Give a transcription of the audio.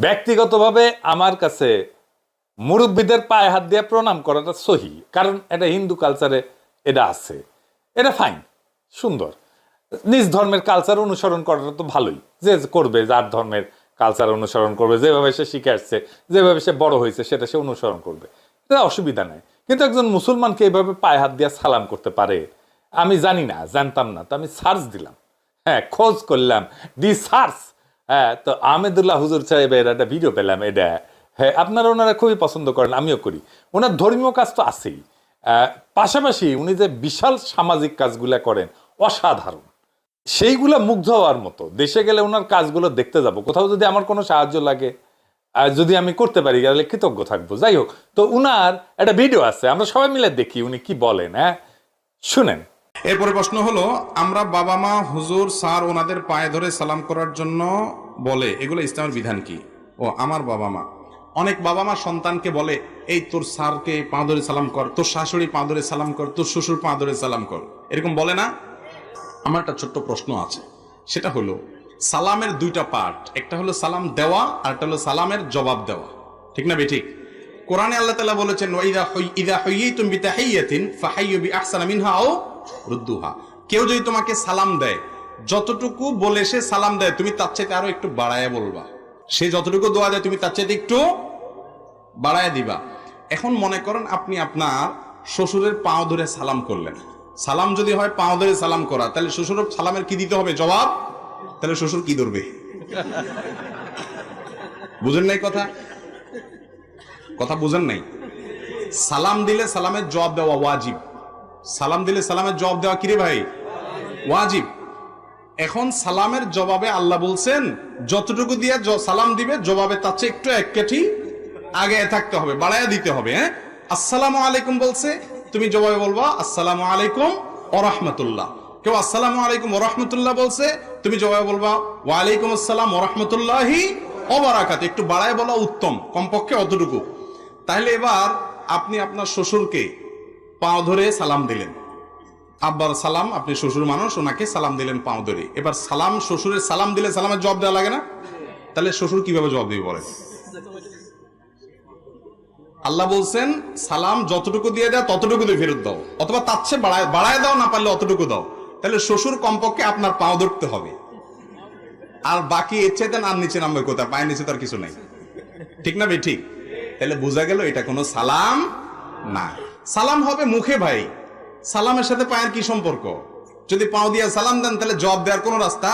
ব্যক্তিগতভাবে আমার কাছে মুরব্বীদের পায়ে হাত দিয়ে প্রণাম করাটা সহি, কারণ এটা হিন্দু কালচারে এটা আছে, এটা ফাইন, সুন্দর। নিজ ধর্মের কালচার অনুসরণ করাটা তো ভালোই, যে করবে, যার ধর্মের কালচার অনুসরণ করবে, যেভাবে সে শিখে আসছে, যেভাবে সে বড় হয়েছে সেটা সে অনুসরণ করবে, এটা অসুবিধা নেই। কিন্তু একজন মুসলমানকে এইভাবে পায়ে হাত দিয়ে সালাম করতে পারে? আমি জানি না, জানতাম না, তো আমি সার্চ দিলাম, হ্যাঁ, খোঁজ করলাম, দি সার্চ। হ্যাঁ, তো আহমেদুল্লাহ হুজুর সাহেবের একটা ভিডিও পেলাম, এটা হ্যাঁ আপনারা ওনারা খুবই পছন্দ করেন, আমিও করি। ওনার ধর্মীয় কাজ তো আছেই, পাশাপাশি উনি যে বিশাল সামাজিক কাজগুলা করেন অসাধারণ, সেইগুলা মুগ্ধ হওয়ার মতো। দেশে গেলে ওনার কাজগুলো দেখতে যাব, কোথাও যদি আমার কোনো সাহায্য লাগে, যদি আমি করতে পারি তাহলে কৃতজ্ঞ থাকবো। যাই হোক, তো উনার একটা ভিডিও আছে, আমরা সবাই মিলে দেখি উনি কি বলেন। হ্যাঁ, শুনেন। এরপরে প্রশ্ন হলো, আমরা বাবা মা, হুজুর, স্যার ওনাদের পায়ে ধরে সালাম করার জন্য বলে, এগুলো ইসলামের বিধান কি? ও আমার বাবা মা, অনেক বাবা মা সন্তানকে বলে, এই তোর স্যারকে পা ধরে সালাম কর, তোর শাশুড়ি পা ধরে সালাম কর, তোর শ্বশুর পা ধরে সালাম কর, এরকম বলে না? আমার একটা ছোট্ট প্রশ্ন আছে, সেটা হলো সালামের দুইটা পার্ট, একটা হলো সালাম দেওয়া আর একটা হলো সালামের জবাব দেওয়া, ঠিক না বেঠিক? কোরআনে আল্লাহ তাআলা বলেছেন, ইযা হুয়্যিতুম বিতাহিয়্যাতিন ফাহাইয়্যু বিআহসানা মিনহা আও রুদ্দুহা। কেউ যদি তোমাকে সালাম দেয়, যতটুকু বলে সে সালাম দেয়, তুমি তার চাইতে আরো একটু বাড়ায় বলবা। সে যতটুকু দোয়া দেয়, তুমি তার চাইতে একটু বাড়ায় দিবা। এখন মনে করেন আপনি আপনার শ্বশুরের পাও ধরে সালাম করলেন। সালাম যদি হয় পাও ধরে সালাম করা, তাহলে শ্বশুর সালামের কি দিতে হবে? জবাব। তাহলে শ্বশুর কি ধরবে? বুঝেন নাই কথা? কথা বুঝেন নাই? সালাম দিলে সালামের জবাব দেওয়া ওয়াজিব। সালাম দিলে সালামের জবাব দেওয়া কিরে ভাই? ওয়াজিব। এখন সালামের জবাবে আল্লাহ বলছেন, যতটুকু দিয়ে সালাম দিবে, জবাবে তার চেয়ে একটু এক কাঠি আগে থাকতে হবে, বাড়াইয়া দিতে হবে। হ্যাঁ, আসসালামু আলাইকুম বলছে, তুমি জবাবে বলবা আসসালামু আলাইকুম ওয়া রাহমাতুল্লাহ। কেউ আসসালামু আলাইকুম ওয়া রাহমাতুল্লাহ বলছে, তুমি জবাবে বলবা ওয়া আলাইকুম আসসালাম ওয়া রাহমাতুল্লাহি ওয়া বারাকাতুহু। একটু বাড়ায় বলা উত্তম, কমপক্ষে অতটুকু। তাহলে এবার আপনি আপনার শ্বশুরকে পাও ধরে সালাম দিলেন, আব্বার সালাম, আপনি শ্বশুর মানুষ, ওনাকে সালাম দিলেন পাও ধরে। এবার সালাম, শ্বশুরের সালাম দিলে সালামের জবাব দেওয়া লাগে না? তাহলে শ্বশুর কিভাবে জবাব দিবে বলেন? আল্লাহ বলছেন, সালাম যতটুকু দিয়ে দাও ততটুকু দিয়ে ফেরত দাও, অথবা তার চেয়ে বাড়ায় দাও, না পারলে অতটুকু দাও। তাহলে শ্বশুর কমপক্ষে আপনার পাও ধরতে হবে, আর বাকি এর চাইতে আর নিচে নামবে কোথায়? পায়ের নিচে তার কিছু নাই, ঠিক না বে ঠিক? তাহলে বোঝা গেল এটা কোনো সালাম না। সালাম হবে মুখে ভাই, সালামের সাথে পায়ের কি সম্পর্ক? যদি পাও দিয়ে সালাম দেন, তাহলে জবাব দেওয়ার কোনো রাস্তা